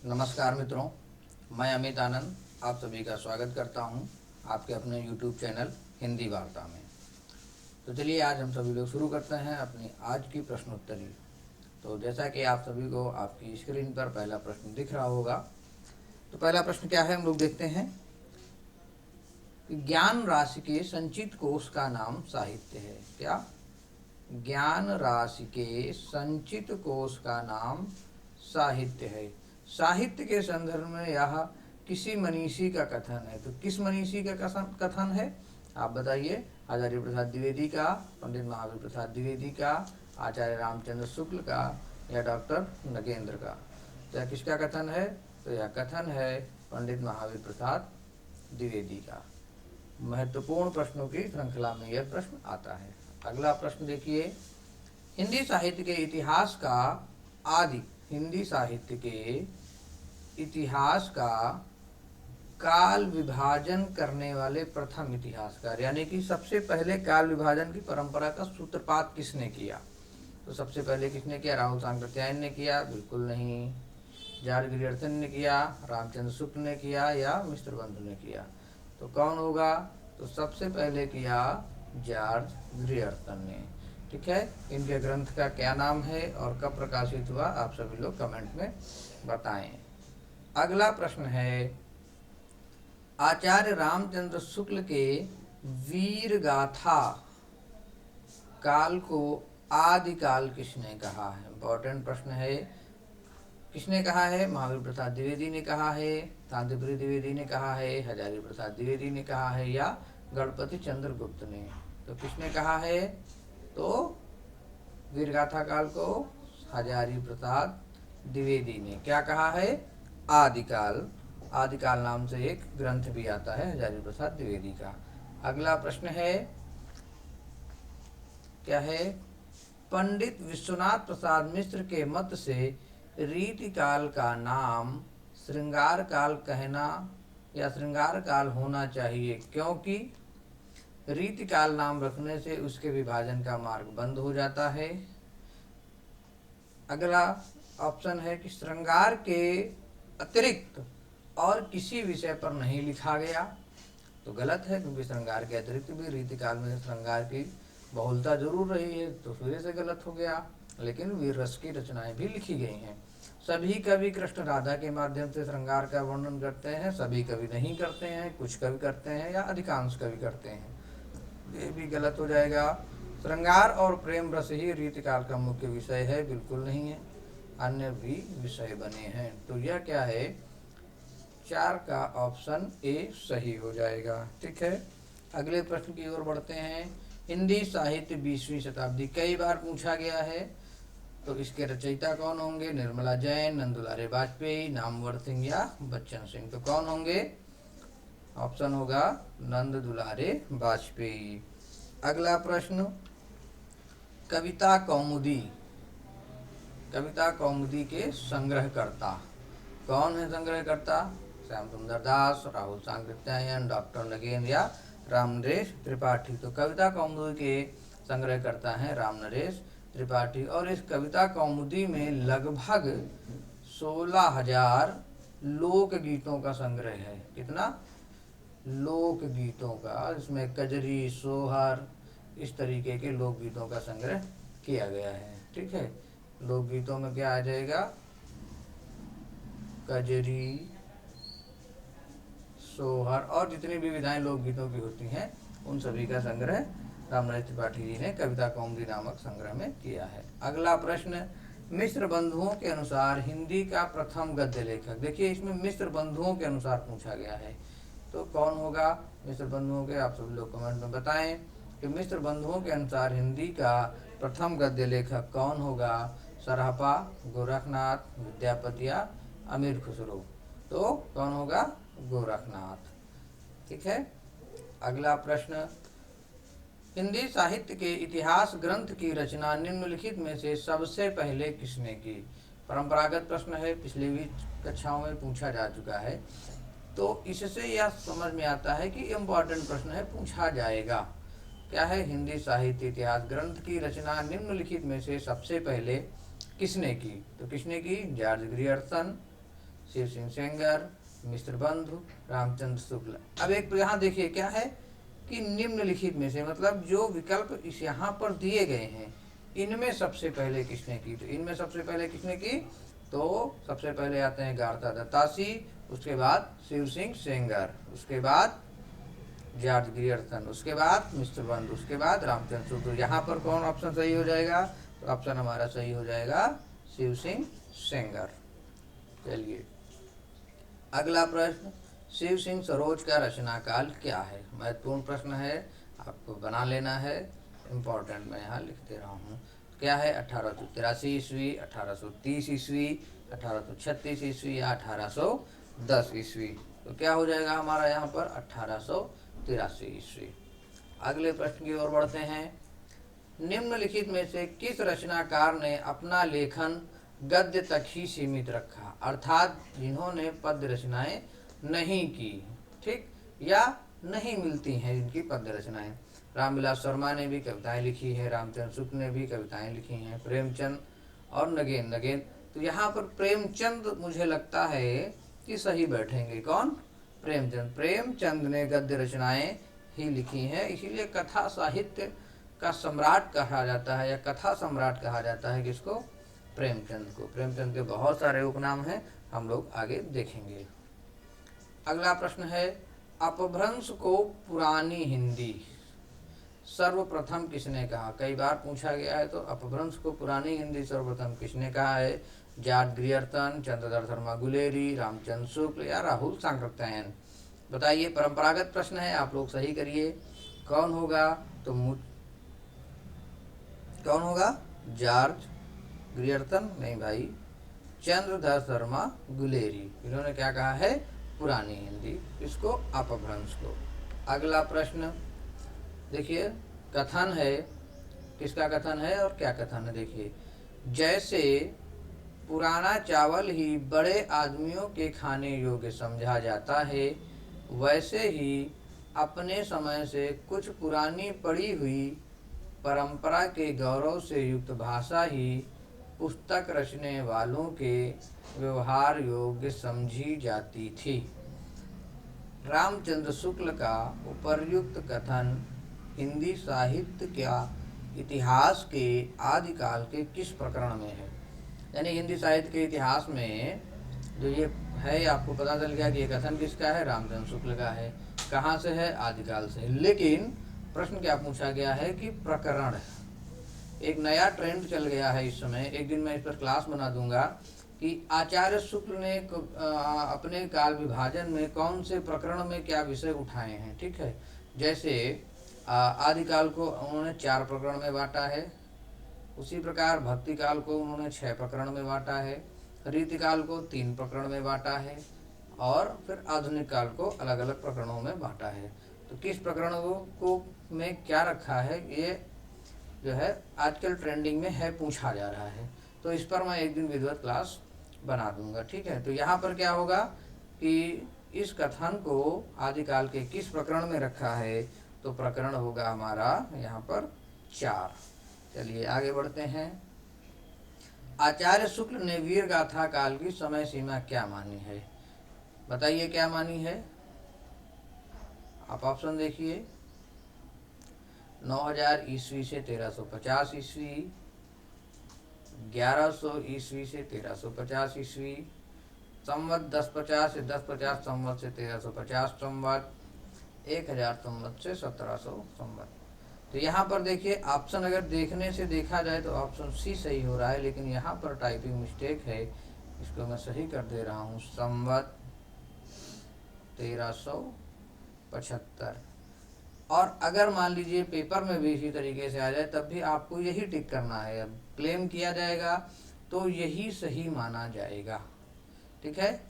नमस्कार मित्रों, मैं अमित आनंद आप सभी का स्वागत करता हूं आपके अपने YouTube चैनल हिंदी वार्ता में। तो चलिए आज हम सभी लोग शुरू करते हैं अपनी आज की प्रश्नोत्तरी। तो जैसा कि आप सभी को आपकी स्क्रीन पर पहला प्रश्न दिख रहा होगा, तो पहला प्रश्न क्या है हम लोग देखते हैं। ज्ञान राशि के संचित कोष का नाम साहित्य है। क्या? ज्ञान राशि के संचित कोष का नाम साहित्य है। साहित्य के संदर्भ में यह किसी मनीषी का कथन है। तो किस मनीषी का कथन है आप बताइए? आचार्य प्रसाद द्विवेदी का, पंडित महावीर प्रसाद द्विवेदी का, आचार्य रामचंद्र शुक्ल का या डॉक्टर नगेंद्र का? तो यह किसका कथन है? तो यह कथन है पंडित महावीर प्रसाद द्विवेदी का। महत्वपूर्ण प्रश्नों की श्रृंखला में यह प्रश्न आता है। अगला प्रश्न देखिए। हिंदी साहित्य के इतिहास का आदि हिंदी साहित्य के इतिहास का काल विभाजन करने वाले प्रथम इतिहासकार, यानी कि सबसे पहले काल विभाजन की परंपरा का सूत्रपात किसने किया? तो सबसे पहले किसने किया? राहुल सांकृत्यायन ने किया? बिल्कुल नहीं। जॉर्ज ग्रियर्सन ने किया? रामचंद्र शुक्ल ने किया या मिस्र बंधु ने किया? तो कौन होगा? तो सबसे पहले किया जॉर्ज ग्रियर्सन ने। ठीक है, इनके ग्रंथ का क्या नाम है और कब प्रकाशित हुआ आप सभी लोग कमेंट में बताएं। अगला प्रश्न है, आचार्य रामचंद्र शुक्ल के वीर गाथा काल को आदिकाल किसने कहा है? इंपॉर्टेंट प्रश्न है। किसने कहा है? महावीर प्रसाद द्विवेदी ने कहा है, कांतिप्रिय द्विवेदी ने कहा है, हजारी प्रसाद द्विवेदी ने कहा है या गणपति चंद्र गुप्त ने? तो किसने कहा है? तो वीरगाथा काल को हजारी प्रसाद द्विवेदी ने क्या कहा है? आदिकाल। आदिकाल नाम से एक ग्रंथ भी आता है हजारी प्रसाद द्विवेदी का। अगला प्रश्न है, क्या है? पंडित विश्वनाथ प्रसाद मिश्र के मत से रीति काल का नाम श्रृंगार काल कहना या श्रृंगार काल होना चाहिए, क्योंकि रीति काल नाम रखने से उसके विभाजन का मार्ग बंद हो जाता है। अगला ऑप्शन है कि श्रृंगार के अतिरिक्त और किसी विषय पर नहीं लिखा गया। तो गलत है, क्योंकि श्रृंगार के अतिरिक्त भी रीति काल में श्रृंगार की बहुलता जरूर रही है, तो फिर से गलत हो गया। लेकिन वीर रस की रचनाएं भी लिखी गई हैं। सभी कवि कृष्ण राधा के माध्यम से श्रृंगार का वर्णन करते हैं, सभी कवि नहीं करते हैं, कुछ कवि करते हैं या अधिकांश कवि करते हैं, ये भी गलत हो जाएगा। श्रृंगार और प्रेम रस ही रीति काल का मुख्य विषय है, बिल्कुल नहीं है, अन्य भी विषय बने हैं। तो यह क्या है? 4 का ऑप्शन ए सही हो जाएगा। ठीक है, अगले प्रश्न की ओर बढ़ते हैं। हिंदी साहित्य 20वीं शताब्दी कई बार पूछा गया है, तो इसके रचयिता कौन होंगे? निर्मला जैन, नंदुलारे वाजपेयी, नामवर सिंह या बच्चन सिंह? तो कौन होंगे? ऑप्शन होगा नंद दुलारे वाजपेयी। अगला प्रश्न, कविता कौमुदी, कविता कौमुदी के संग्रहकर्ता कौन है? संग्रहकर्ता श्याम सुंदर दास, राहुल सांकृत्यायन, डॉक्टर नगेंद्र या रामनरेश त्रिपाठी? तो कविता कौमुदी के संग्रहकर्ता हैं रामनरेश त्रिपाठी। और इस कविता कौमुदी में लगभग 16,000 लोकगीतों का संग्रह है। कितना? लोकगीतों का। इसमें कजरी, सोहर, इस तरीके के लोकगीतों का संग्रह किया गया है। ठीक है, लोकगीतों में क्या आ जाएगा? कजरी, सोहर और जितनी भी विधाएं लोकगीतों की होती हैं उन सभी का संग्रह रामनरेश त्रिपाठी जी ने कविता कौमुदी नामक संग्रह में किया है। अगला प्रश्न, मिश्र बंधुओं के अनुसार हिंदी का प्रथम गद्य लेखक। देखिए, इसमें मिश्र बंधुओं के अनुसार पूछा गया है, तो कौन होगा मिश्र बंधुओं के? आप सभी लोग कमेंट में बताएं कि मिश्र बंधुओं के अनुसार हिंदी का प्रथम गद्य लेखक कौन होगा? सरापा, गोरखनाथ, विद्यापति या अमीर खुसरो? तो कौन होगा? गोरखनाथ। ठीक है, अगला प्रश्न, हिंदी साहित्य के इतिहास ग्रंथ की रचना निम्नलिखित में से सबसे पहले किसने की? परंपरागत प्रश्न है, पिछली भी कक्षाओं में पूछा जा चुका है, तो इससे यह समझ में आता है कि इम्पोर्टेंट प्रश्न है, पूछा जाएगा। क्या है? हिंदी साहित्य इतिहास ग्रंथ की रचना निम्नलिखित में से सबसे पहले किसने की? तो किसने की? जॉर्ज ग्रियर्सन, शिव सिंह सेंगर, मिश्र बंधु, रामचंद्र शुक्ल। अब एक यहाँ देखिए क्या है कि निम्नलिखित में से, मतलब जो विकल्प इस यहाँ पर दिए गए हैं इनमें सबसे पहले किसने की, तो इनमें सबसे पहले किसने की, तो सबसे पहले आते हैं गारता दत्तासी, उसके बाद शिव सिंह सेंगर, उसके बाद जॉर्ज ग्रियर्सन, उसके बाद मिस्टर बंद, उसके बाद रामचंद्र शुक्ल। यहाँ पर कौन ऑप्शन सही हो जाएगा, तो ऑप्शन हमारा सही हो जाएगा शिव सिंह सेंगर। चलिए अगला प्रश्न, शिव सिंह सरोज का रचना काल क्या है। महत्वपूर्ण प्रश्न है, आपको बना लेना है, इम्पोर्टेंट मैं यहाँ लिख दे रहा हूँ। क्या है, 1883 ईस्वी, 1830 ईस्वी, 1836 ईस्वी या 1810 ईस्वी। तो क्या हो जाएगा हमारा यहाँ पर 1883 ईस्वी। अगले प्रश्न की ओर बढ़ते हैं। निम्नलिखित में से किस रचनाकार ने अपना लेखन गद्य तक ही सीमित रखा, अर्थात जिन्होंने पद्य रचनाएं नहीं की, ठीक, या नहीं मिलती हैं जिनकी पद्य रचनाएं। रामविलास शर्मा ने भी कविताएं लिखी है, रामचंद्र शुक्ल ने भी कविताएं लिखी हैं, प्रेमचंद और नगेन। तो यहाँ पर प्रेमचंद मुझे लगता है कि सही बैठेंगे। कौन, प्रेमचंद ने गद्य रचनाएं ही लिखी हैं, इसीलिए कथा साहित्य का सम्राट कहा जाता है, या कथा सम्राट कहा जाता है किसको, प्रेमचंद को। प्रेमचंद के बहुत सारे उपनाम हैं, हम लोग आगे देखेंगे। अगला प्रश्न है, अपभ्रंश को पुरानी हिंदी सर्वप्रथम किसने कहा। कई बार पूछा गया है, तो अपभ्रंश को पुरानी हिंदी सर्वप्रथम किसने कहा है। जॉर्ज ग्रियर्सन, चंद्रधर शर्मा गुलेरी, रामचंद्र शुक्ल या राहुल सांकृत्यायन। बताइए, परंपरागत प्रश्न है, आप लोग सही करिए। कौन होगा, तो कौन होगा, जॉर्ज ग्रियर्सन नहीं भाई, चंद्रधर शर्मा गुलेरी, इन्होंने क्या कहा है, पुरानी हिंदी, इसको अपभ्रंश को। अगला प्रश्न देखिए, कथन है, किसका कथन है और क्या कथन है, देखिए। जैसे पुराना चावल ही बड़े आदमियों के खाने योग्य समझा जाता है, वैसे ही अपने समय से कुछ पुरानी पड़ी हुई परंपरा के गौरव से युक्त भाषा ही पुस्तक रचने वालों के व्यवहार योग्य समझी जाती थी। रामचंद्र शुक्ल का उपर्युक्त कथन हिंदी साहित्य का इतिहास के आदिकाल के किस प्रकरण में है। यानी हिंदी साहित्य के इतिहास में जो ये है, आपको पता चल गया कि ये कथन किसका है, रामचंद्र शुक्ल का है। कहाँ से है, आदिकाल से। लेकिन प्रश्न क्या पूछा गया है कि प्रकरण है। एक नया ट्रेंड चल गया है इस समय, एक दिन मैं इस पर क्लास बना दूंगा कि आचार्य शुक्ल ने अपने काल विभाजन में कौन से प्रकरण में क्या विषय उठाए हैं, ठीक है। जैसे आदिकाल को उन्होंने 4 प्रकरण में बांटा है, उसी प्रकार भक्ति काल को उन्होंने 6 प्रकरण में बांटा है, रीतिकाल को 3 प्रकरण में बांटा है, और फिर आधुनिक काल को अलग अलग प्रकरणों में बांटा है। तो किस प्रकरण को में क्या रखा है, ये जो है आजकल ट्रेंडिंग में है, पूछा जा रहा है। तो इस पर मैं एक दिन विधिवत क्लास बना दूंगा, ठीक है। तो यहाँ पर क्या होगा कि इस कथन को आदिकाल के किस प्रकरण में रखा है, तो प्रकरण होगा हमारा यहाँ पर 4। चलिए आगे बढ़ते हैं। आचार्य शुक्ल ने वीर गाथा काल की समय सीमा क्या मानी है। बताइए क्या मानी है, आप ऑप्शन देखिए। 9000 ईस्वी से 1350 ईस्वी, 1100 ईस्वी से 1350 ईस्वी, संवत 1050 से 1050 संवत से 1350 संवत, 1000 संवत से 1700 संवत। तो यहाँ पर देखिए, ऑप्शन अगर देखने से देखा जाए तो ऑप्शन सी सही हो रहा है, लेकिन यहाँ पर टाइपिंग मिस्टेक है, इसको मैं सही कर दे रहा हूँ। संवत 1375। और अगर मान लीजिए पेपर में भी इसी तरीके से आ जाए, तब भी आपको यही टिक करना है। अब क्लेम किया जाएगा तो यही सही माना जाएगा, ठीक है।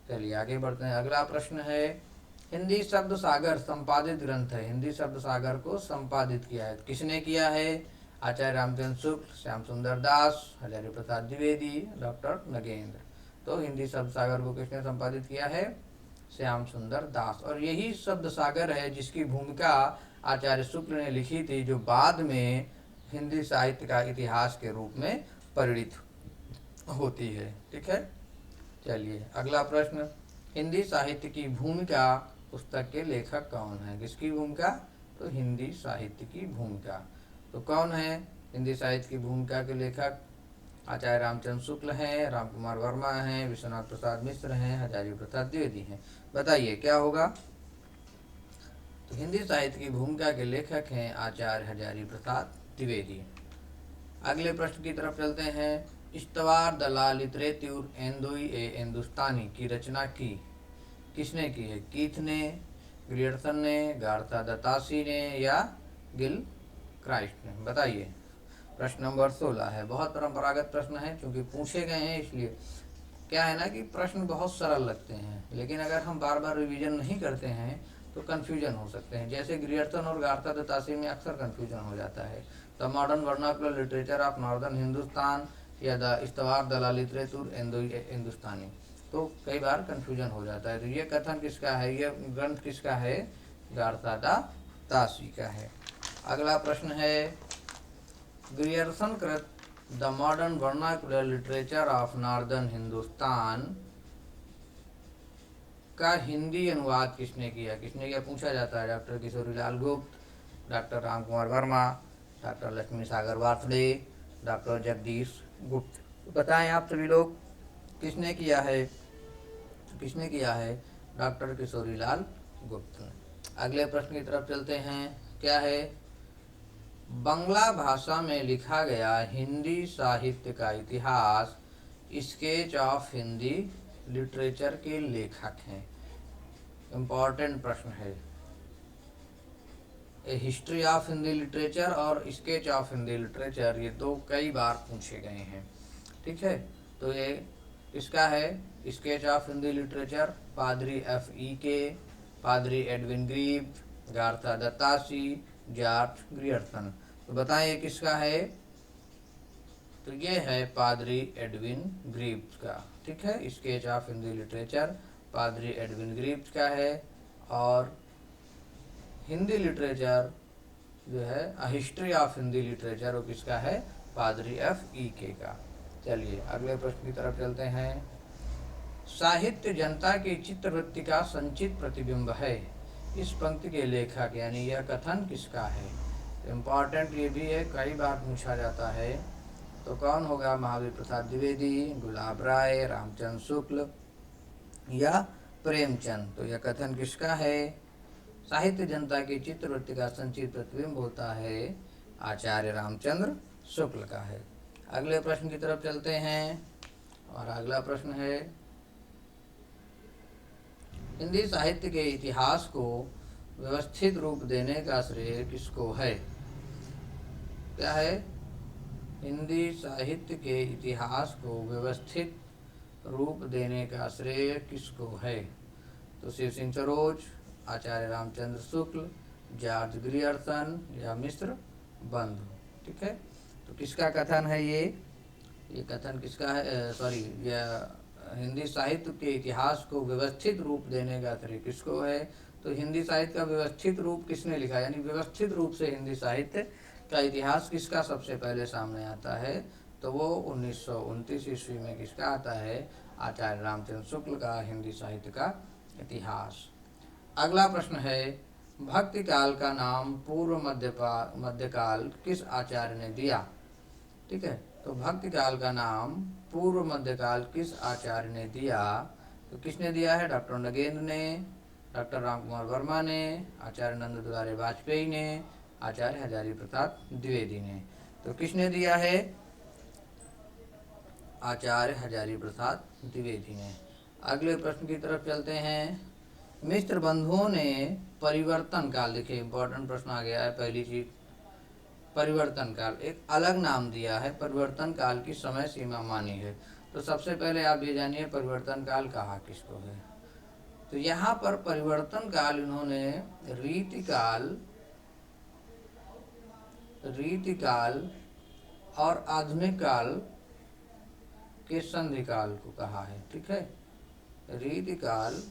चलिए आगे बढ़ते हैं। अगला प्रश्न है, हिंदी शब्द सागर संपादित ग्रंथ है। हिंदी शब्द सागर को संपादित किया है, किसने किया है। आचार्य रामचंद्र शुक्ल, श्याम सुंदर दास, हजारी प्रसाद द्विवेदी, डॉक्टर नगेंद्र। तो हिंदी शब्द सागर को किसने संपादित किया है, श्याम सुंदर दास। और यही शब्द सागर है जिसकी भूमिका आचार्य शुक्ल ने लिखी थी, जो बाद में हिंदी साहित्य का इतिहास के रूप में परिणित होती है, ठीक है। चलिए अगला प्रश्न, हिंदी साहित्य की भूमिका पुस्तक के लेखक कौन है? किसकी भूमिका? तो हिंदी साहित्य की भूमिका। तो कौन है हिंदी साहित्य की भूमिका के लेखक? आचार्य रामचंद्र शुक्ल हैं, राम कुमार वर्मा हैं, विश्वनाथ प्रसाद मिश्र हैं, हजारी प्रसाद द्विवेदी हैं। बताइए क्या होगा? तो हिंदी साहित्य की भूमिका के लेखक हैं आचार्य हजारी प्रसाद द्विवेदी। अगले प्रश्न की तरफ चलते हैं। इस्तवार दला लिटरेतुर एंदोई ए हिंदुस्तानी की रचना की किसने की है? कीथ ने, ग्रियर्सन ने, गार्था दत्तासी ने या गिल क्राइस्ट ने? बताइए। प्रश्न नंबर 16 है, बहुत परंपरागत प्रश्न है क्योंकि पूछे गए हैं, इसलिए क्या है ना कि प्रश्न बहुत सरल लगते हैं, लेकिन अगर हम बार बार रिवीजन नहीं करते हैं तो कन्फ्यूजन हो सकते हैं। जैसे ग्रियर्सन और गार्था दत्तासी में अक्सर कन्फ्यूजन हो जाता है। The modern vernacular literature of northern Hindustan या द इस्तवार दला लिटरेतुर हिंदुस्तानी, तो कई बार कन्फ्यूजन हो जाता है। तो ये कथन किसका है? ये ग्रंथ किसका है? गार्था दत्तासी का है। अगला प्रश्न है, ग्रियर्सन कृत the modern vernacular literature of northern Hindustan का हिंदी अनुवाद किसने किया? किसने किया पूछा जाता है। डॉक्टर किशोरीलाल गुप्त, डॉक्टर राम कुमार वर्मा, डॉक्टर लक्ष्मी सागर वार्ष्णेय, डॉक्टर जगदीश गुप्त। तो बताएं आप सभी लोग किसने किया है? किसने किया है? डॉक्टर किशोरीलाल गुप्त ने। अगले प्रश्न की तरफ चलते हैं। क्या है? बंगला भाषा में लिखा गया हिंदी साहित्य का इतिहास स्केच ऑफ हिंदी लिटरेचर के लेखक हैं। इम्पॉर्टेंट प्रश्न है। ए हिस्ट्री ऑफ हिंदी लिटरेचर और स्केच ऑफ हिंदी लिटरेचर, ये दो कई बार पूछे गए हैं। ठीक है, तो ये किसका है? स्केच ऑफ हिंदी लिटरेचर पादरी F.E.K, पादरी एडविन ग्रीव, गार्था दत्तासी, जॉर्ज ग्रियर्सन। तो बताएं ये किसका है? तो ये है पादरी एडविन ग्रीव्स का। ठीक है, स्केच ऑफ हिंदी लिटरेचर पादरी एडविन ग्रीव्स का है, और हिंदी लिटरेचर जो है हिस्ट्री ऑफ हिंदी लिटरेचर वो किसका है? पादरी F.E.K का। चलिए अगले प्रश्न की तरफ चलते हैं। साहित्य जनता की चित्तवृत्ति का संचित प्रतिबिंब है। इस पंक्ति के लेखक यानी यह कथन किसका है? इम्पॉर्टेंट ये भी है, कई बार पूछा जाता है। तो कौन होगा? महावीर प्रसाद द्विवेदी, गुलाब राय, रामचंद्र शुक्ल या प्रेमचंद। तो यह कथन किसका है? साहित्य जनता की चित्तवृत्ति का संचित प्रतिबिंब होता है आचार्य रामचंद्र शुक्ल का है। अगले प्रश्न की तरफ चलते हैं, और अगला प्रश्न है, हिंदी साहित्य के इतिहास को व्यवस्थित रूप देने का श्रेय किसको है? क्या है? हिंदी साहित्य के इतिहास को व्यवस्थित रूप देने का श्रेय किसको है? तो शिव सिंह सरोज, आचार्य रामचंद्र शुक्ल, जॉर्ज ग्रियर्सन या मिश्र बंधु। ठीक है, तो किसका कथन है ये कथन किसका है? सॉरी, यह हिंदी साहित्य के इतिहास को व्यवस्थित रूप देने का श्रेय किसको है? तो हिंदी साहित्य का व्यवस्थित रूप किसने लिखा, यानी व्यवस्थित रूप से हिंदी साहित्य का इतिहास किसका सबसे पहले सामने आता है? तो वो 1929 ईस्वी में किसका आता है? आचार्य रामचंद्र शुक्ल का हिंदी साहित्य का इतिहास। अगला प्रश्न है, भक्ति काल का नाम पूर्व मध्यकाल किस आचार्य ने दिया? ठीक है, तो भक्ति काल का नाम पूर्व मध्यकाल किस आचार्य ने दिया? तो किसने दिया है? डॉक्टर नगेंद्र ने, डॉक्टर राम कुमार वर्मा ने, आचार्य नंद दुलारे वाजपेयी ने, आचार्य हजारी प्रसाद द्विवेदी ने। तो किसने दिया है? आचार्य हजारी प्रसाद द्विवेदी ने। अगले प्रश्न की तरफ चलते हैं। मिश्र बंधुओं ने परिवर्तन काल, देखिए इंपॉर्टेंट प्रश्न आ गया है। पहली चीज, परिवर्तन काल एक अलग नाम दिया है, परिवर्तन काल की समय सीमा मानी है। तो सबसे पहले आप ये जानिए परिवर्तन काल कहा किसको है? तो यहाँ पर परिवर्तन काल इन्होंने रीतिकाल और आधुनिक काल के संधि काल को कहा है। ठीक है, रीतिकाल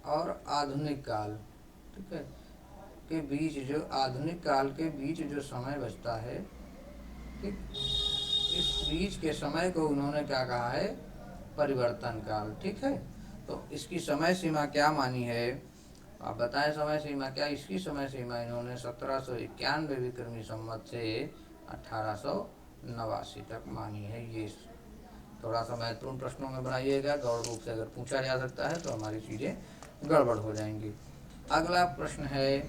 और आधुनिक काल, ठीक है, के बीच जो आधुनिक काल के बीच जो समय बचता है, ठीक, बीच के समय को उन्होंने क्या कहा है, परिवर्तन काल। ठीक है, तो इसकी समय सीमा क्या मानी है, आप बताएं समय सीमा क्या। इसकी समय सीमा इन्होंने 1791 विक्रमी संवत से 1889 तक मानी है। ये थोड़ा सा महत्वपूर्ण प्रश्नों में बनाइएगा, गौर रूप से अगर पूछा जा सकता है तो हमारी चीज़ें गड़बड़ हो जाएंगी। अगला प्रश्न है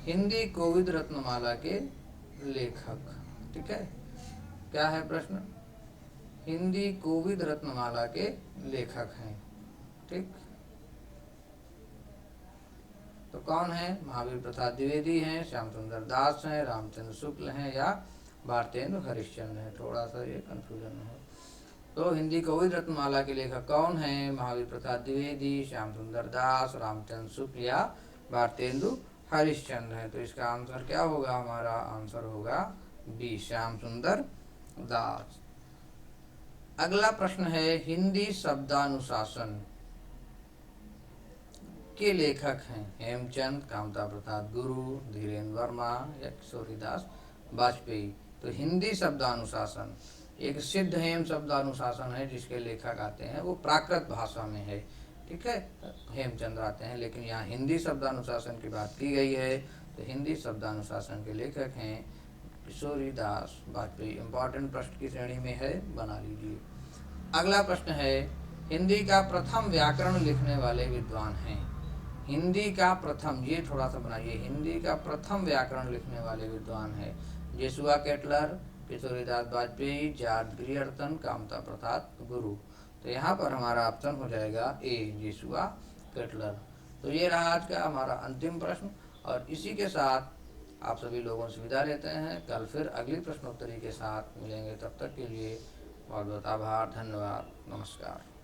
हिंदी कोविद रत्नमाला के लेखक। ठीक है, क्या है प्रश्न, हिंदी कोविद रत्नमाला के लेखक हैं। ठीक, तो कौन है, महावीर प्रसाद द्विवेदी हैं, श्याम सुंदर दास हैं, रामचंद्र शुक्ल हैं या भारतेंदु हरिश्चंद्र हैं। थोड़ा सा ये कंफ्यूजन है। तो हिंदी कोविद रत्नमाला के लेखक कौन हैं, महावीर प्रसाद द्विवेदी, श्याम सुंदर दास, रामचंद्र शुक्ल या भारतेंदु हरिश्चंद्र हैं। तो इसका आंसर क्या होगा, हमारा आंसर होगा बी, श्याम सुंदर दास। अगला प्रश्न है हिंदी शब्दानुशासन के लेखक हैं हेमचंद, कामता प्रसाद गुरु, धीरेन्द्र वर्मा या किशोरीदास वाजपेयी। तो हिंदी शब्दानुशासन एक सिद्ध हेम शब्दानुशासन है जिसके लेखक आते हैं वो प्राकृत भाषा में है। ठीक है, हेमचंद्र आते हैं, लेकिन यहाँ हिंदी शब्दानुशासन की बात की गई है तो हिंदी शब्दानुशासन के लेखक हैं किशोरीदास वाजपेयी। इंपॉर्टेंट प्रश्न की श्रेणी में है, बना लीजिए। अगला प्रश्न है हिंदी का प्रथम व्याकरण लिखने वाले विद्वान हैं। हिंदी का प्रथम, ये थोड़ा सा बनाइए, हिंदी का प्रथम व्याकरण लिखने वाले विद्वान है Joshua Ketelaar, Kishoridas Vajpeyi, George Grierson, Kamta Prasad Guru. तो यहाँ पर हमारा ऑप्शन हो जाएगा ए, जेसुआ केटलर। तो ये रहा आज का हमारा अंतिम प्रश्न और इसी के साथ आप सभी लोगों से विदा लेते हैं। कल फिर अगली प्रश्नोत्तरी के साथ मिलेंगे, तब तक के लिए बहुत बहुत आभार, धन्यवाद, नमस्कार।